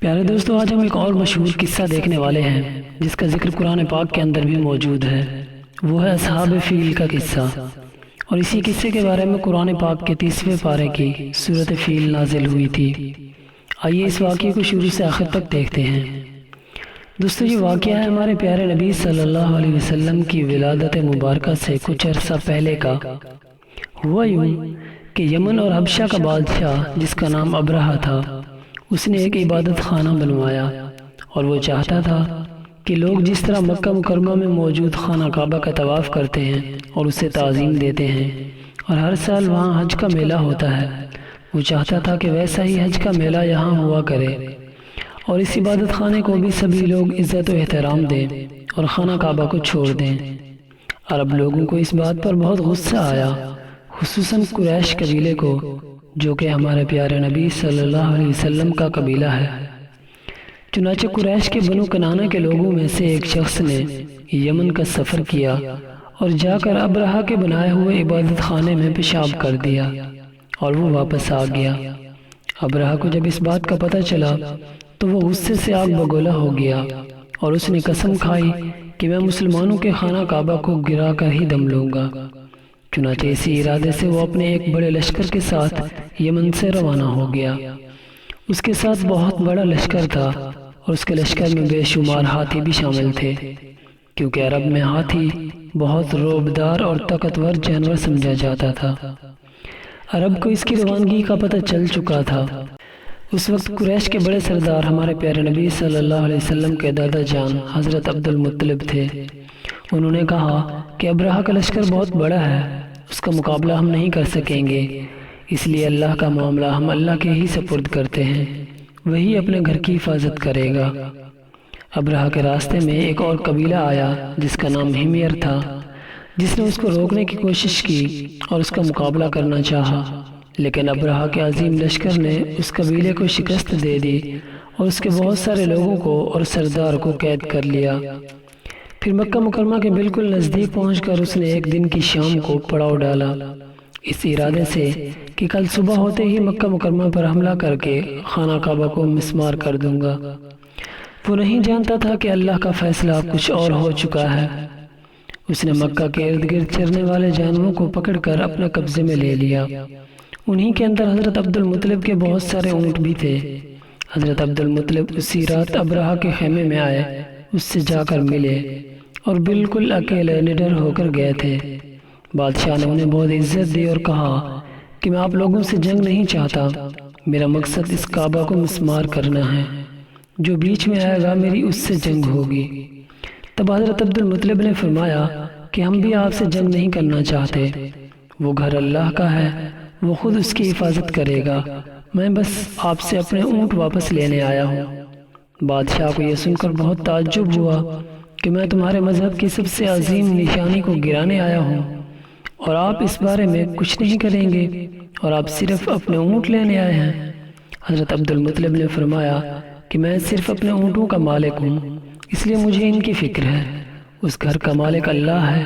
پیارے دوستو، آج ہم ایک اور مشہور قصہ دیکھنے والے ہیں جس کا ذکر قرآن پاک کے اندر بھی موجود ہے۔ وہ ہے اصحاب فیل کا قصہ، اور اسی قصے کے بارے میں قرآن پاک کے 30ویں پارے کی سورۃ فیل نازل ہوئی تھی۔ آئیے اس واقعے کو شروع سے آخر تک دیکھتے ہیں۔ دوستو، یہ واقعہ ہے ہمارے پیارے نبی صلی اللہ علیہ وسلم کی ولادت مبارکہ سے کچھ عرصہ پہلے کا۔ ہوا یوں کہ یمن اور حبشہ کا بادشاہ جس کا نام ابرہہ تھا، اس نے ایک عبادت خانہ بنوایا، اور وہ چاہتا تھا کہ لوگ جس طرح مکہ مکرمہ میں موجود خانہ کعبہ کا طواف کرتے ہیں اور اسے تعظیم دیتے ہیں، اور ہر سال وہاں حج کا میلہ ہوتا ہے، وہ چاہتا تھا کہ ویسا ہی حج کا میلہ یہاں ہوا کرے، اور اس عبادت خانے کو بھی سبھی لوگ عزت و احترام دیں اور خانہ کعبہ کو چھوڑ دیں۔ عرب لوگوں کو اس بات پر بہت غصہ آیا، خصوصاً قریش قبیلے کو، جو کہ ہمارے پیارے نبی صلی اللہ علیہ وسلم کا قبیلہ ہے۔ چنانچہ قریش کے بنو کنانہ کے لوگوں میں سے ایک شخص نے یمن کا سفر کیا اور جا کر ابرہہ کے بنائے ہوئے عبادت خانے میں پیشاب کر دیا، اور وہ واپس آ گیا۔ ابرہہ کو جب اس بات کا پتہ چلا تو وہ غصے سے آگ بگولا ہو گیا، اور اس نے قسم کھائی کہ میں مسلمانوں کے خانہ کعبہ کو گرا کر ہی دم لوں گا۔ چنانچہ اسی ارادے سے وہ اپنے ایک بڑے لشکر کے ساتھ یمن سے روانہ ہو گیا۔ اس کے ساتھ بہت بڑا لشکر تھا، اور اس کے لشکر میں بے شمار ہاتھی بھی شامل تھے، کیونکہ عرب میں ہاتھی بہت روبدار اور طاقتور جانور سمجھا جاتا تھا۔ عرب کو اس کی روانگی کا پتہ چل چکا تھا۔ اس وقت قریش کے بڑے سردار ہمارے پیارے نبی صلی اللہ علیہ وسلم کے دادا جان حضرت عبد المطلب تھے۔ انہوں نے کہا کہ ابرہہ کا لشکر بہت بڑا ہے، اس کا مقابلہ ہم نہیں کر سکیں گے، اس لیے اللہ کا معاملہ ہم اللہ کے ہی سپرد کرتے ہیں، وہی اپنے گھر کی حفاظت کرے گا۔ ابرہہ کے راستے میں ایک اور قبیلہ آیا جس کا نام ہمیر تھا، جس نے اس کو روکنے کی کوشش کی اور اس کا مقابلہ کرنا چاہا، لیکن ابرہہ کے عظیم لشکر نے اس قبیلے کو شکست دے دی اور اس کے بہت سارے لوگوں کو اور سردار کو قید کر لیا۔ پھر مکہ مکرمہ کے بالکل نزدیک پہنچ کر اس نے ایک دن کی شام کو پڑاؤ ڈالا، اس ارادے سے کہ کل صبح ہوتے ہی مکہ مکرمہ پر حملہ کر کے خانہ کعبہ کو مسمار کر دوں گا۔ وہ نہیں جانتا تھا کہ اللہ کا فیصلہ کچھ اور ہو چکا ہے۔ اس نے مکہ کے ارد گرد چرنے والے جانوروں کو پکڑ کر اپنے قبضے میں لے لیا۔ انہی کے اندر حضرت عبد المطلب کے بہت سارے اونٹ بھی تھے۔ حضرت عبد المطلب اسی رات ابرہہ کے خیمے میں آئے، اس سے جا کر ملے، اور بالکل اکیلے نڈر ہو کر گئے تھے۔ بادشاہ نے انہیں بہت عزت دی اور کہا کہ میں آپ لوگوں سے جنگ نہیں چاہتا، میرا مقصد اس کعبہ کو مسمار کرنا ہے، جو بیچ میں آئے گا میری اس سے جنگ ہوگی۔ تب حضرت عبد المطلب نے فرمایا کہ ہم بھی آپ سے جنگ نہیں کرنا چاہتے، وہ گھر اللہ کا ہے، وہ خود اس کی حفاظت کرے گا، میں بس آپ سے اپنے اونٹ واپس لینے آیا ہوں۔ بادشاہ کو یہ سن کر بہت تعجب ہوا کہ میں تمہارے مذہب کی سب سے عظیم نشانی کو گرانے آیا ہوں، اور آپ اس بارے میں کچھ نہیں کریں گے، اور آپ صرف اپنے اونٹ لینے آئے ہیں۔ حضرت عبد المطلب نے فرمایا کہ میں صرف اپنے اونٹوں کا مالک ہوں، اس لیے مجھے ان کی فکر ہے، اس گھر کا مالک اللہ ہے،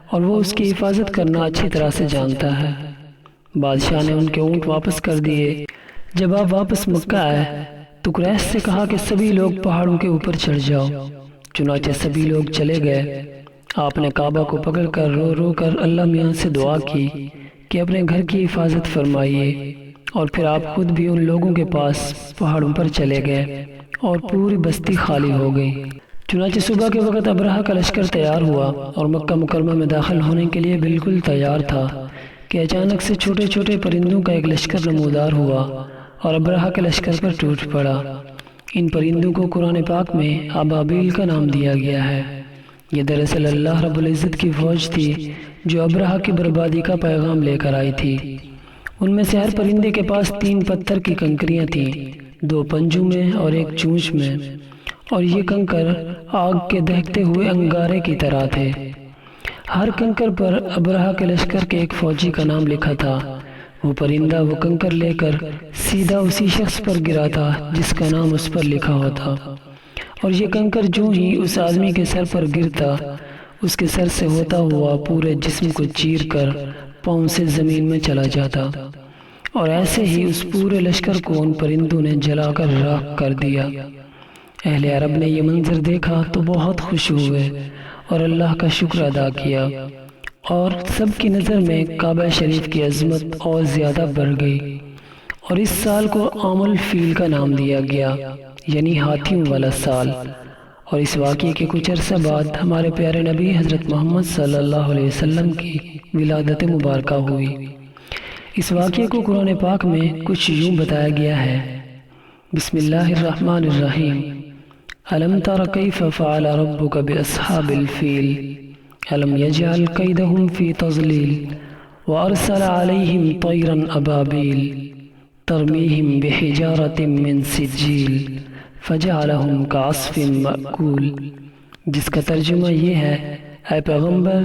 اور وہ اس کی حفاظت کرنا اچھی طرح سے جانتا ہے۔ بادشاہ نے ان کے اونٹ واپس کر دیے۔ جب آپ واپس مکہ آئے تو قریش سے کہا کہ سبھی لوگ پہاڑوں کے اوپر چڑھ جاؤ۔ چنانچہ سبھی لوگ چلے گئے۔ آپ نے کعبہ کو پکڑ کر رو رو کر اللہ میاں سے دعا کی کہ اپنے گھر کی حفاظت فرمائیے، اور پھر آپ خود بھی ان لوگوں کے پاس پہاڑوں پر چلے گئے اور پوری بستی خالی ہو گئی۔ چنانچہ صبح کے وقت ابرہہ کا لشکر تیار ہوا اور مکہ مکرمہ میں داخل ہونے کے لیے بالکل تیار تھا کہ اچانک سے چھوٹے چھوٹے پرندوں کا ایک لشکر نمودار ہوا اور ابرہہ کے لشکر پر ٹوٹ پڑا۔ ان پرندوں کو قرآن پاک میں ابابیل کا نام دیا گیا ہے۔ یہ دراصل اللہ رب العزت کی فوج تھی جو ابرہہ کی بربادی کا پیغام لے کر آئی تھی۔ ان میں سے ہر پرندے کے پاس 3 پتھر کی کنکریاں تھیں، 2 پنجوں میں اور 1 چونچ میں، اور یہ کنکر آگ کے دہکتے ہوئے انگارے کی طرح تھے۔ ہر کنکر پر ابرہہ کے لشکر کے ایک فوجی کا نام لکھا تھا۔ وہ پرندہ وہ کنکر لے کر سیدھا اسی شخص پر گرا تھا جس کا نام اس پر لکھا ہوتا، اور یہ کنکر جو ہی اس آدمی کے سر پر گرتا، اس کے سر سے ہوتا ہوا پورے جسم کو چیر کر پاؤں سے زمین میں چلا جاتا، اور ایسے ہی اس پورے لشکر کو ان پرندوں نے جلا کر راکھ کر دیا۔ اہل عرب نے یہ منظر دیکھا تو بہت خوش ہوئے اور اللہ کا شکر ادا کیا، اور سب کی نظر میں کعبہ شریف کی عظمت اور زیادہ بڑھ گئی، اور اس سال کو عام الفیل کا نام دیا گیا، یعنی ہاتھیوں والا سال۔ اور اس واقعے کے کچھ عرصہ بعد ہمارے پیارے نبی حضرت محمد صلی اللہ علیہ وسلم کی ولادت مبارکہ ہوئی۔ اس واقعے کو قرآن پاک میں کچھ یوں بتایا گیا ہے: بسم اللہ الرحمن الرحیم، الم تر کیف فعل ربک باصحاب الفیل الم یجعل کیدہم فی تضلیل وارسل علیہم طیرا ابابیل ترمیہم بحجارۃ من سجیل فجعلہم کعصف مأکول۔ جس کا ترجمہ یہ ہے: اے پیغمبر،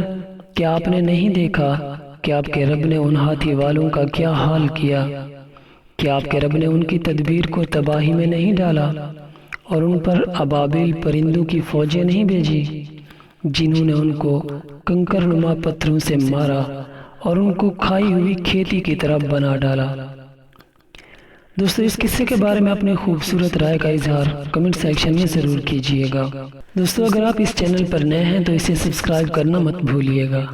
کیا آپ نے نہیں دیکھا کہ آپ کے رب نے ان ہاتھی والوں کا کیا حال کیا؟ کیا آپ کے رب نے ان کی تدبیر کو تباہی میں نہیں ڈالا اور ان پر ابابیل پرندوں کی فوجیں نہیں بھیجی، جنہوں نے ان کو کنکر نما پتھروں سے مارا اور ان کو کھائی ہوئی کھیتی کی طرح بنا ڈالا۔ دوستو، اس قصے کے بارے میں اپنے خوبصورت رائے کا اظہار کمنٹ سیکشن میں ضرور کیجیے گا۔ دوستو، اگر آپ اس چینل پر نئے ہیں تو اسے سبسکرائب کرنا مت بھولیے گا۔